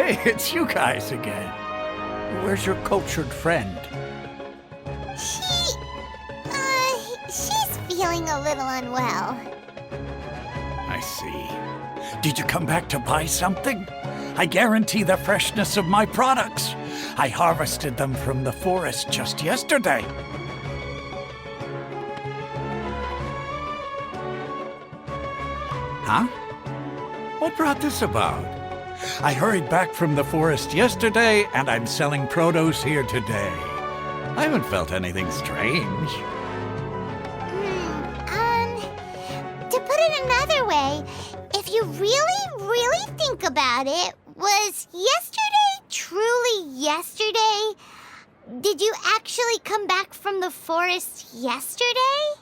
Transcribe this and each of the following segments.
Hey, it's you guys again. Where's your cultured friend? She's feeling a little unwell. I see. Did you come back to buy something? I guarantee the freshness of my products. I harvested them from the forest just yesterday. Huh? What brought this about? I hurried back from the forest yesterday, and I'm selling produce here today. I haven't felt anything strange. To put it another way, if you really think about it, was yesterday truly yesterday? Did you actually come back from the forest yesterday?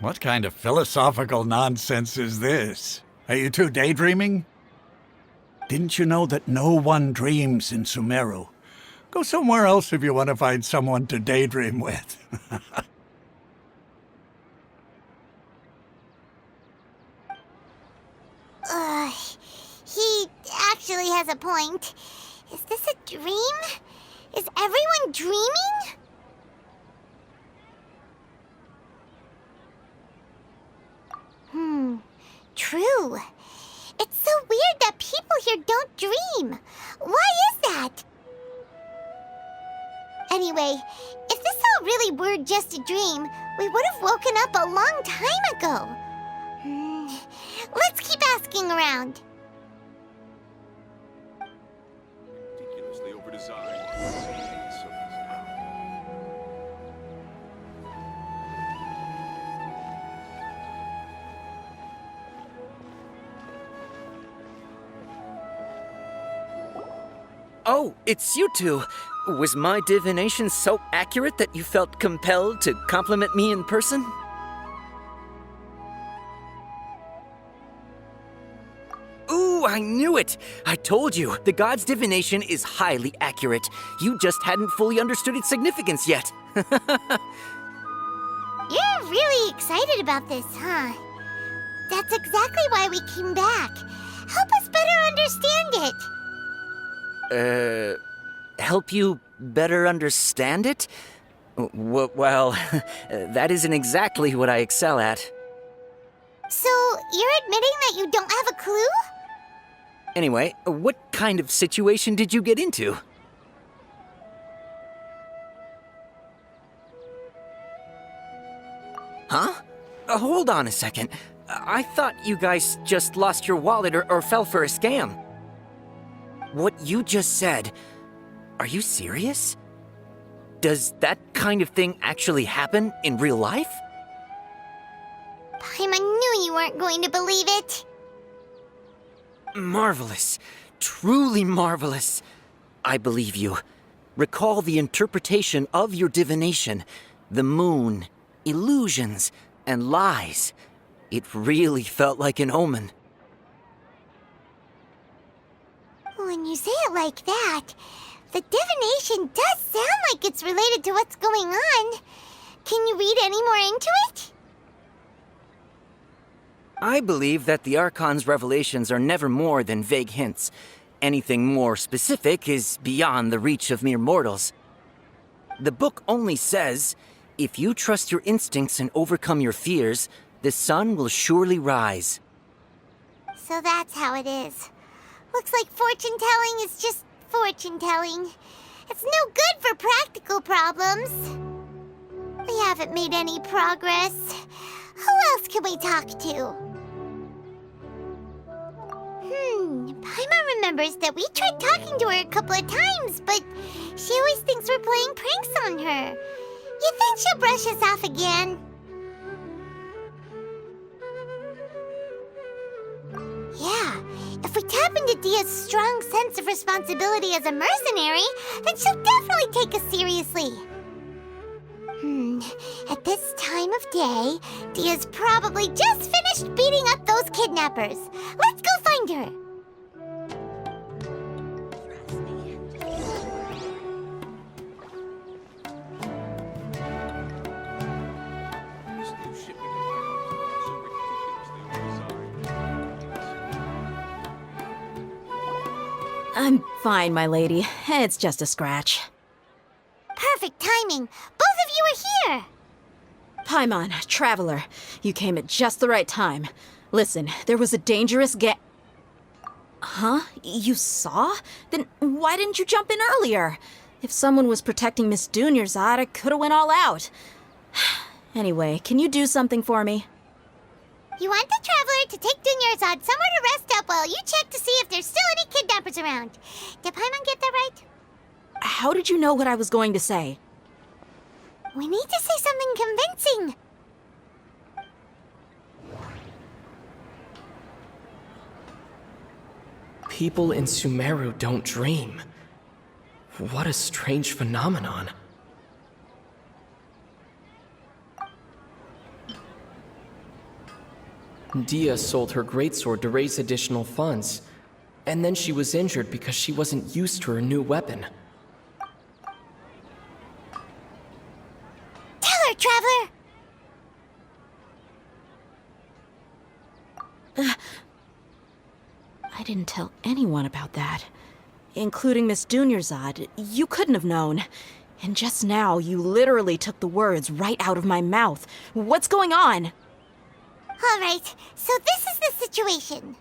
What kind of philosophical nonsense is this? Are you two daydreaming? Didn't you know that no one dreams in Sumeru? Go somewhere else if you want to find someone to daydream with. He actually has a point. Is this a dream? Is everyone dreaming? True. It's so weird that people here don't dream. Why is that? Anyway, if this all really were just a dream, we would have woken up a long time ago. Let's keep asking around. Ridiculously overdesigned. Oh, it's you two. Was my divination so accurate that you felt compelled to compliment me in person? Ooh, I knew it! I told you, the god's divination is highly accurate. You just hadn't fully understood its significance yet. You're really excited about this, huh? That's exactly why we came back. Help us better understand it. Help you better understand it? Well, that isn't exactly what I excel at. So, you're admitting that you don't have a clue? Anyway, what kind of situation did you get into? Huh? Hold on a second. I thought you guys just lost your wallet or fell for a scam. What you just said, are you serious? Does that kind of thing actually happen in real life? Paimon knew you weren't going to believe it. Marvelous. Truly marvelous. I believe you. Recall the interpretation of your divination, the moon, illusions, and lies. It really felt like an omen. When you say it like that, the divination does sound like it's related to what's going on. Can you read any more into it? I believe that the Archon's revelations are never more than vague hints. Anything more specific is beyond the reach of mere mortals. The book only says, if you trust your instincts and overcome your fears, the sun will surely rise. So that's how it is. Looks like fortune-telling is just fortune-telling. It's no good for practical problems. We haven't made any progress. Who else can we talk to? Paimon remembers that we tried talking to her a couple of times, but she always thinks we're playing pranks on her. You think she'll brush us off again? Yeah, if we tap into Dia's strong sense of responsibility as a mercenary, then she'll definitely take us seriously. At this time of day, Dia's probably just finished beating up those kidnappers. Let's go find her. This new shipment environment, so ridiculously overdesigned. I'm fine, my lady. It's just a scratch. Perfect timing. Both of you are here. Paimon, Traveler, you came at just the right time. Listen, there was a dangerous Huh? You saw? Then why didn't you jump in earlier? If someone was protecting Miss Dunyarzad, I could have went all out. Anyway, can you do something for me? You want the Traveler to take Dunyarzad somewhere to rest up while you check to see if there's still any kidnappers around. Did Paimon get that right? How did you know what I was going to say? We need to say something convincing. People in Sumeru don't dream. What a strange phenomenon. Dia sold her greatsword to raise additional funds, and then she was injured because she wasn't used to her new weapon. Tell her, Traveler! I didn't tell anyone about that. Including Miss Dunyarzad. You couldn't have known. And just now, you literally took the words right out of my mouth. What's going on? All right, so this is the situation.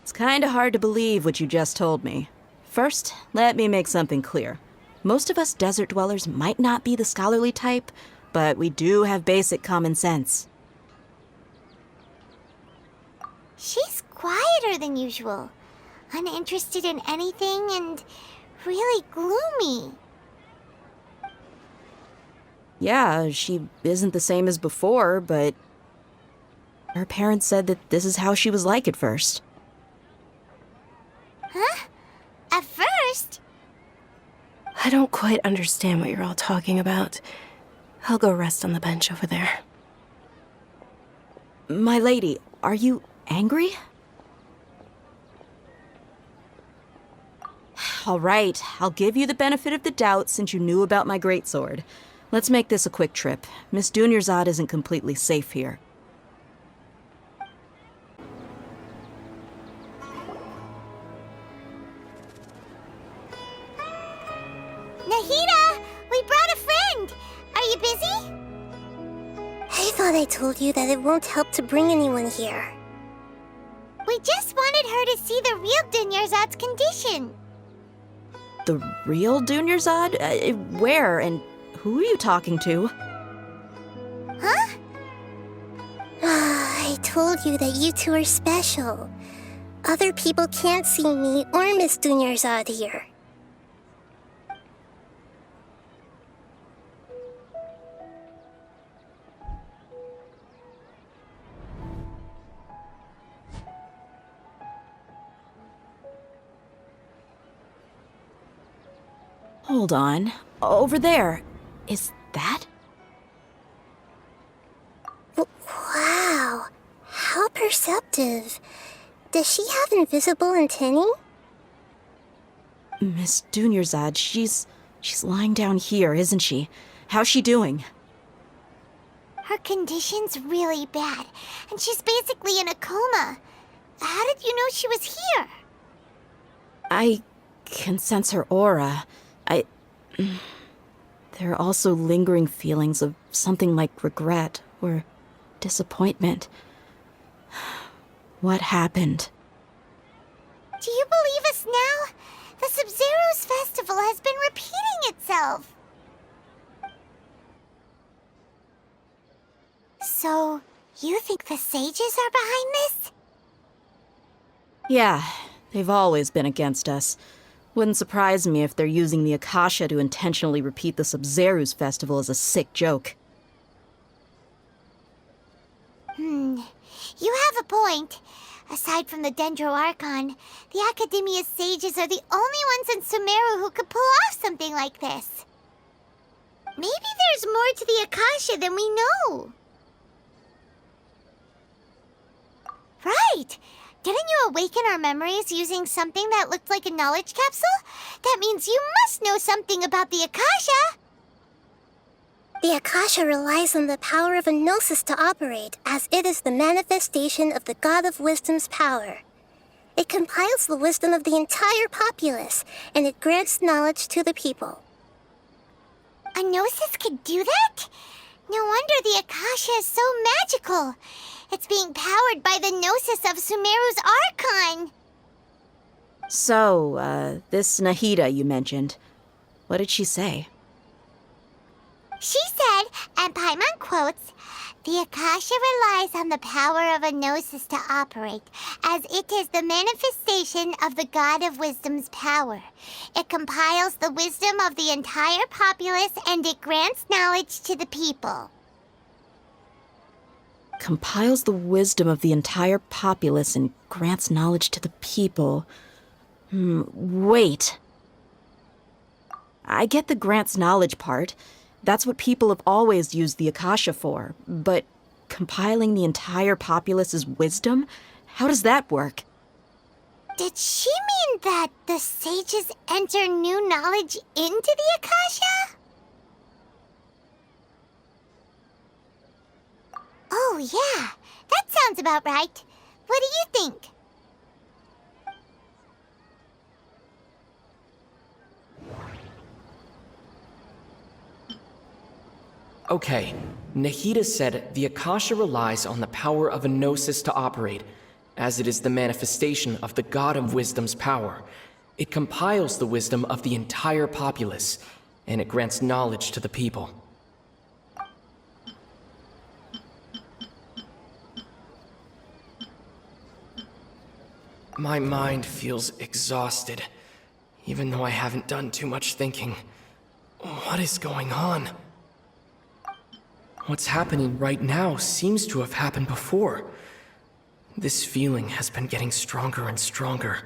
It's kinda hard to believe what you just told me. First, let me make something clear. Most of us desert dwellers might not be the scholarly type, but we do have basic common sense. She's quieter than usual, uninterested in anything, and really gloomy. Yeah, she isn't the same as before, but her parents said that this is how she was like at first. Huh? At first? I don't quite understand what you're all talking about. I'll go rest on the bench over there. My lady, are you angry? All right, I'll give you the benefit of the doubt since you knew about my greatsword. Let's make this a quick trip. Miss Dunyarzad isn't completely safe here. Nahida, we brought a friend. Are you busy? I thought I told you that it won't help to bring anyone here. We just wanted her to see the real Dunyarzad's condition. The real Dunyarzad? Where and who are you talking to? Huh? I told you that you two are special. Other people can't see me or Miss Dunyarzad here. Hold on. Over there. Is that? Wow, how perceptive. Does she have invisible antennae? Miss Dunyarzad, she's lying down here, isn't she? How's she doing? Her condition's really bad, and she's basically in a coma. How did you know she was here? I can sense her aura. There are also lingering feelings of something like regret or disappointment. What happened? Do you believe us now? The Sub-Zero's festival has been repeating itself. So, you think the sages are behind this? Yeah, they've always been against us. Wouldn't surprise me if they're using the Akasha to intentionally repeat the Sub-Zero's festival as a sick joke. You have a point. Aside from the Dendro Archon, the Academia's sages are the only ones in Sumeru who could pull off something like this. Maybe there's more to the Akasha than we know. Right! Didn't you awaken our memories using something that looked like a knowledge capsule? That means you must know something about the Akasha! The Akasha relies on the power of a gnosis to operate, as it is the manifestation of the God of Wisdom's power. It compiles the wisdom of the entire populace, and it grants knowledge to the people. A gnosis could do that? No wonder the Akasha is so magical. It's being powered by the gnosis of Sumeru's Archon. So, this Nahida you mentioned, what did she say? She said, and Paimon quotes, "The Akasha relies on the power of a gnosis to operate, as it is the manifestation of the God of Wisdom's power. It compiles the wisdom of the entire populace, and it grants knowledge to the people." Compiles the wisdom of the entire populace and grants knowledge to the people. Wait. I get the grants knowledge part. That's what people have always used the Akasha for. But compiling the entire populace's wisdom? How does that work? Did she mean that the sages enter new knowledge into the Akasha? Oh, yeah. That sounds about right. What do you think? Okay, Nahida said the Akasha relies on the power of a gnosis to operate, as it is the manifestation of the God of Wisdom's power. It compiles the wisdom of the entire populace, and it grants knowledge to the people. My mind feels exhausted, even though I haven't done too much thinking. What is going on? What's happening right now seems to have happened before. This feeling has been getting stronger and stronger.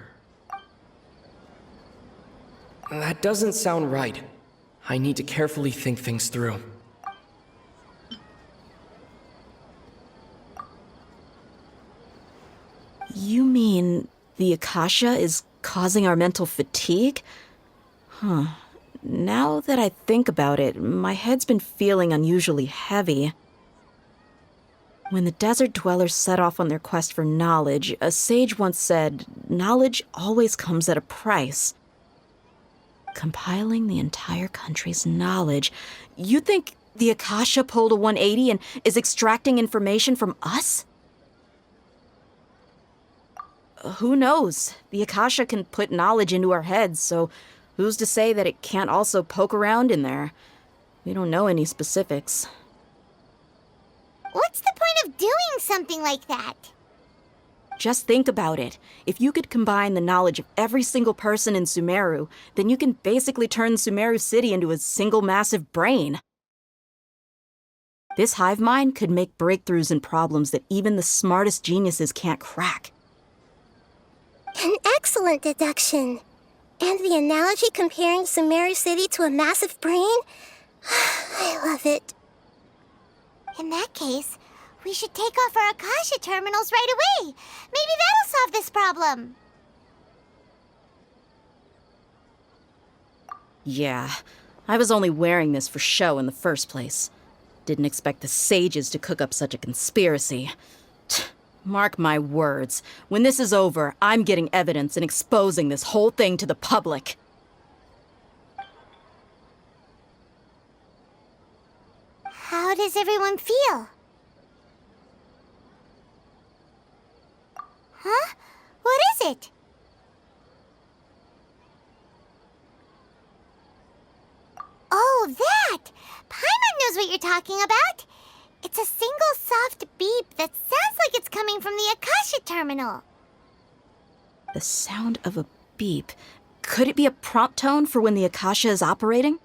That doesn't sound right. I need to carefully think things through. You mean the Akasha is causing our mental fatigue? Huh. Now that I think about it, my head's been feeling unusually heavy. When the desert dwellers set off on their quest for knowledge, a sage once said, knowledge always comes at a price. Compiling the entire country's knowledge. You think the Akasha pulled a 180 and is extracting information from us? Who knows? The Akasha can put knowledge into our heads, so who's to say that it can't also poke around in there? We don't know any specifics. What's the point of doing something like that? Just think about it. If you could combine the knowledge of every single person in Sumeru, then you can basically turn Sumeru City into a single massive brain. This hive mind could make breakthroughs in problems that even the smartest geniuses can't crack. An excellent deduction. And the analogy comparing Sumeru City to a massive brain? I love it. In that case, we should take off our Akasha terminals right away. Maybe that'll solve this problem. Yeah, I was only wearing this for show in the first place. Didn't expect the sages to cook up such a conspiracy. Mark my words, when this is over, I'm getting evidence and exposing this whole thing to the public. How does everyone feel? Huh? What is it? Oh, that! Paimon knows what you're talking about. It's a single soft beep that sounds like it's coming from the Akasha terminal. The sound of a beep. Could it be a prompt tone for when the Akasha is operating?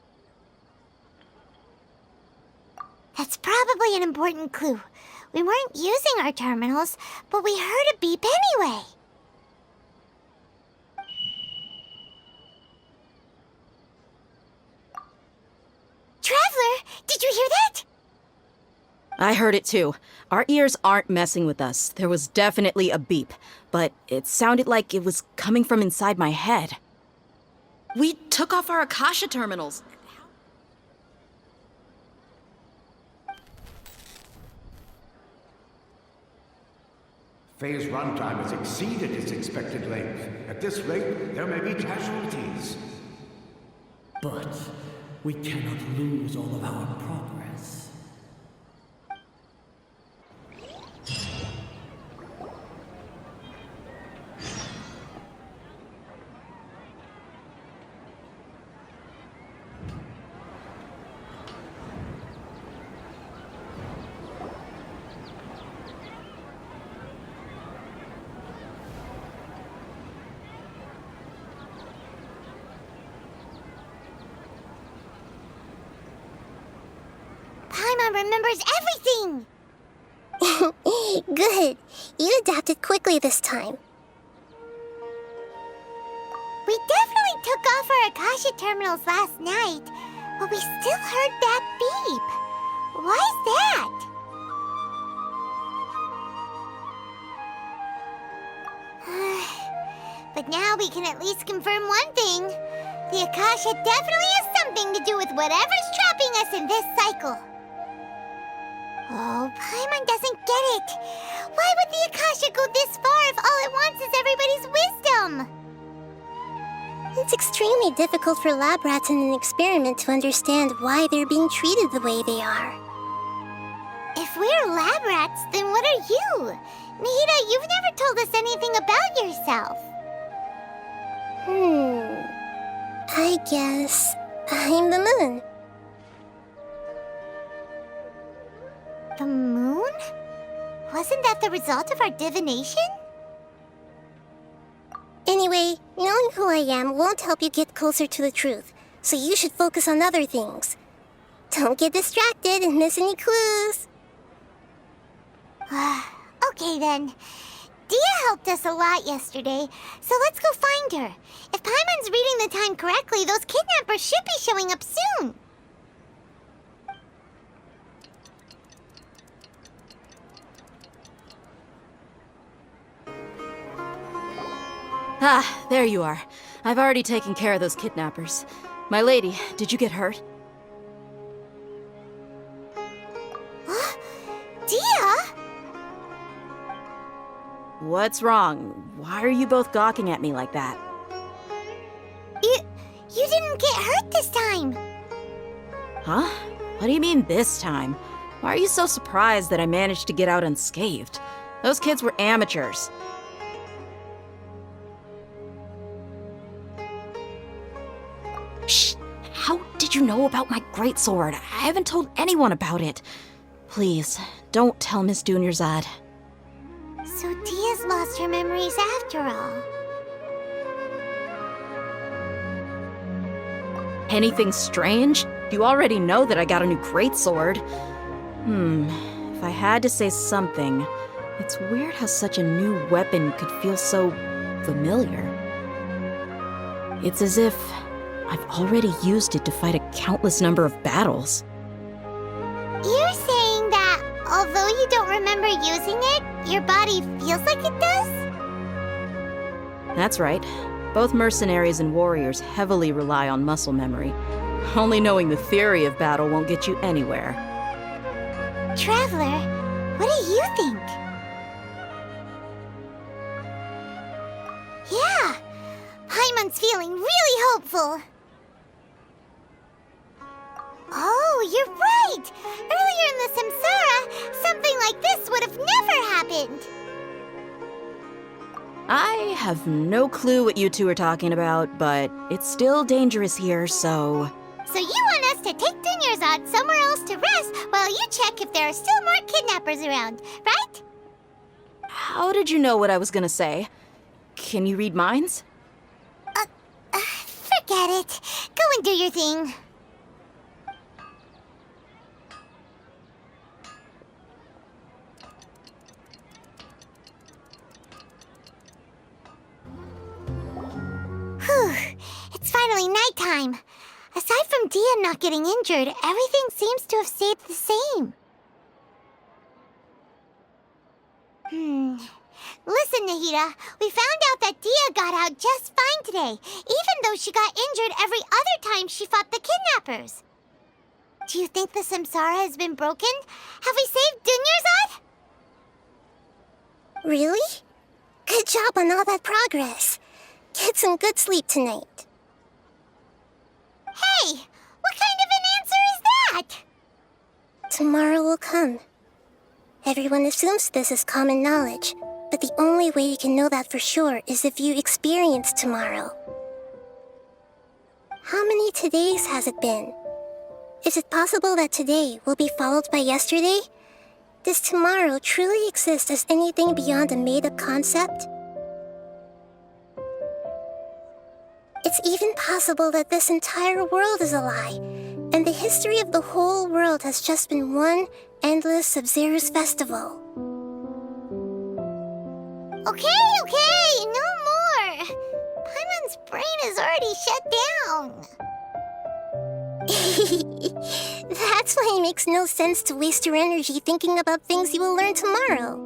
That's probably an important clue. We weren't using our terminals, but we heard a beep anyway. Traveler, did you hear that? I heard it too. Our ears aren't messing with us. There was definitely a beep, but it sounded like it was coming from inside my head. We took off our Akasha terminals. Phase runtime has exceeded its expected length. At this rate, there may be casualties. But we cannot lose all of our progress. Paimon remembers everything! Good. You adapted quickly this time. We definitely took off our Akasha terminals last night, but we still heard that beep. Why is that? But now we can at least confirm one thing. The Akasha definitely has something to do with whatever's trapping us in this cycle. Oh, Paimon doesn't get it. Why would the Akasha go this far if all it wants is everybody's wisdom? It's extremely difficult for lab rats in an experiment to understand why they're being treated the way they are. If we're lab rats, then what are you? Nahida, you've never told us anything about yourself. I guess I'm the moon. The moon? Wasn't that the result of our divination? Anyway, knowing who I am won't help you get closer to the truth, so you should focus on other things. Don't get distracted and miss any clues. Okay then. Dia helped us a lot yesterday, so let's go find her. If Paimon's reading the time correctly, those kidnappers should be showing up soon. Ah, there you are. I've already taken care of those kidnappers. My lady, did you get hurt? Dia? What's wrong? Why are you both gawking at me like that? You didn't get hurt this time. Huh? What do you mean this time? Why are you so surprised that I managed to get out unscathed? Those kids were amateurs. Shh! How did you know about my greatsword? I haven't told anyone about it. Please, don't tell Miss Dunyarzad. So Dia's lost her memories after all. Anything strange? You already know that I got a new greatsword. If I had to say something, it's weird how such a new weapon could feel so familiar. It's as if I've already used it to fight a countless number of battles. You're saying that although you don't remember using it, your body feels like it does? That's right. Both mercenaries and warriors heavily rely on muscle memory. Only knowing the theory of battle won't get you anywhere. Traveler, what do you think? Yeah, Paimon's feeling really hopeful. Oh, you're right! Earlier in the Samsara, something like this would have never happened! I have no clue what you two are talking about, but it's still dangerous here, so... So you want us to take Dunyarzad somewhere else to rest while you check if there are still more kidnappers around, right? How did you know what I was gonna say? Can you read minds? Forget it. Go and do your thing. Whew, it's finally nighttime. Aside from Dia not getting injured, everything seems to have stayed the same. Listen, Nahida, we found out that Dia got out just fine today, even though she got injured every other time she fought the kidnappers. Do you think the Samsara has been broken? Have we saved Really? Good job on all that progress. Get some good sleep tonight. Hey, what kind of an answer is that? Tomorrow will come. Everyone assumes this is common knowledge, but the only way you can know that for sure is if you experience tomorrow. How many todays has it been? Is it possible that today will be followed by yesterday? Does tomorrow truly exist as anything beyond a made-up concept? It's even possible that this entire world is a lie, and the history of the whole world has just been one endless Sub-Zero's festival. Okay, no more. Paimon's brain is already shut down. That's why it makes no sense to waste your energy thinking about things you will learn tomorrow.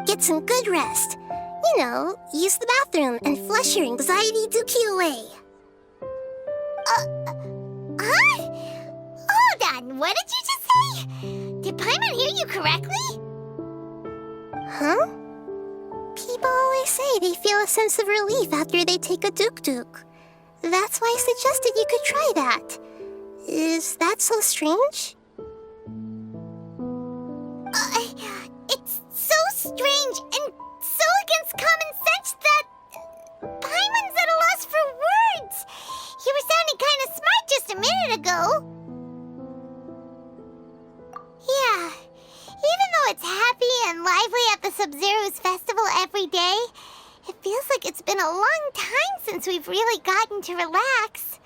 Get some good rest. You know, use the bathroom and flush your anxiety dookie away. Huh? Hold on, what did you just say? Did Paimon hear you correctly? Huh? People always say they feel a sense of relief after they take a duk-duk. That's why I suggested you could try that. Is that so strange? It's so strange and so against common sense that Paimon's at a loss for words. You were sounding kind of smart just a minute ago. Yeah, even though it's happy and lively at the Sub-Zero's festival every day, it feels like it's been a long time since we've really gotten to relax.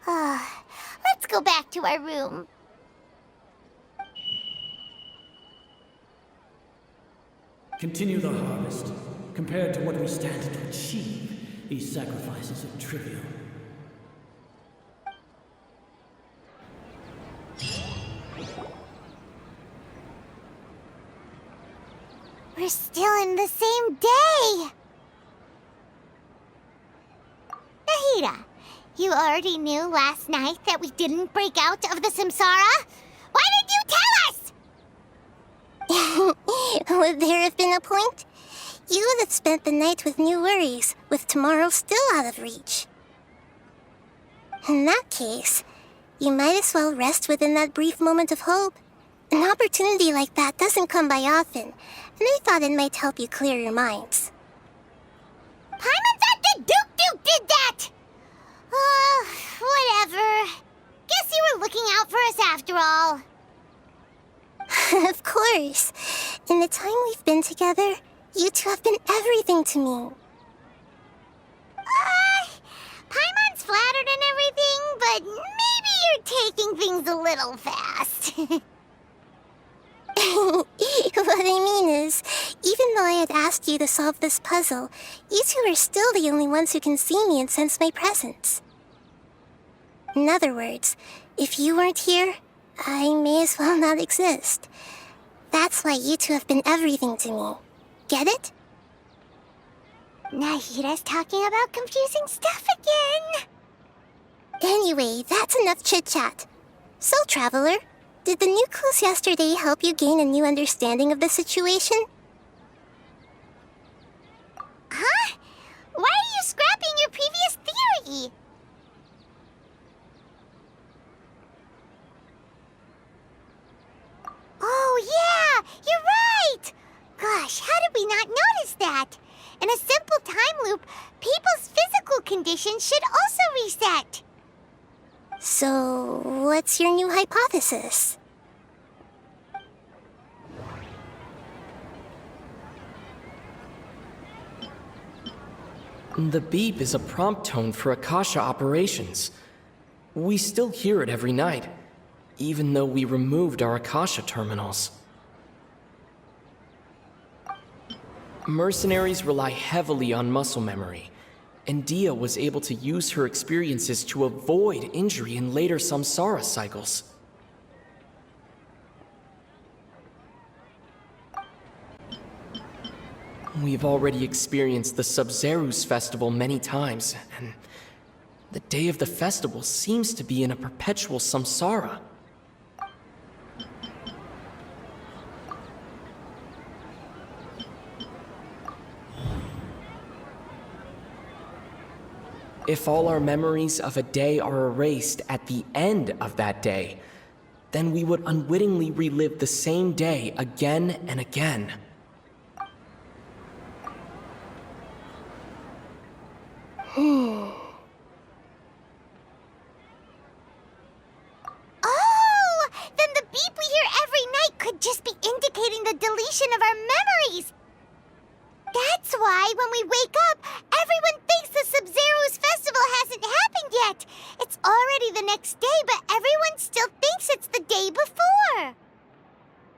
Let's go back to our room. Continue the harvest. Compared to what we stand to achieve, these sacrifices are trivial. We're still in the same day. Nahida, you already knew last night that we didn't break out of the Samsara? Why did you tell us? Would there have been a point? You would have spent the night with new worries, with tomorrow still out of reach. In that case, you might as well rest within that brief moment of hope. An opportunity like that doesn't come by often, and I thought it might help you clear your minds. Paimon thought the Duke did that! Whatever. Guess you were looking out for us after all. Of course. In the time we've been together, you two have been everything to me. Paimon's flattered and everything, but maybe you're taking things a little fast. What I mean is, even though I had asked you to solve this puzzle, you two are still the only ones who can see me and sense my presence. In other words, if you weren't here, I may as well not exist. That's why you two have been everything to me. Get it? Nahida's talking about confusing stuff again. Anyway, that's enough chit-chat. So, Traveler, did the new clues yesterday help you gain a new understanding of the situation? Huh? Why are you scrapping your previous theory? Oh, yeah! You're right! Gosh, how did we not notice that? In a simple time loop, people's physical conditions should also reset. So, what's your new hypothesis? The beep is a prompt tone for Akasha operations. We still hear it every night, even though we removed our Akasha terminals. Mercenaries rely heavily on muscle memory, and Dia was able to use her experiences to avoid injury in later samsara cycles. We've already experienced the Sub-Zero's festival many times, and the day of the festival seems to be in a perpetual samsara. If all our memories of a day are erased at the end of that day, then we would unwittingly relive the same day again and again. Oh! Then the beep we hear every night could just be indicating the deletion of our memories! That's why when we wake up, everyone thinks the Sub-Zero's festival hasn't happened yet! It's already the next day, but everyone still thinks it's the day before!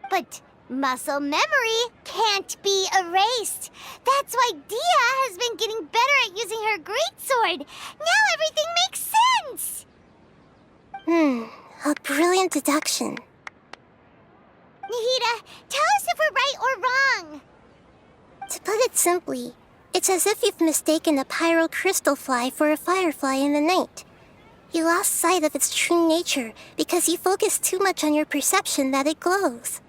But muscle memory can't be erased. That's why Dia has been getting better at using her greatsword. Now everything makes sense! A brilliant deduction. Nahida, tell us if we're right or wrong. To put it simply, it's as if you've mistaken a pyro crystal fly for a firefly in the night. You lost sight of its true nature because you focused too much on your perception that it glows.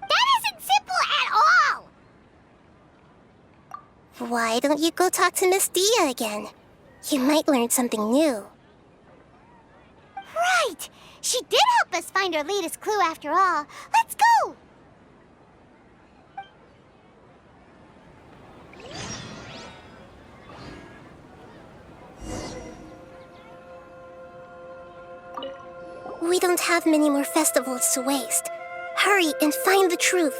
That isn't simple at all! Why don't you go talk to Miss Dia again? You might learn something new. Right! She did help us find our latest clue after all. Let's go! We don't have many more festivals to waste. Hurry and find the truth.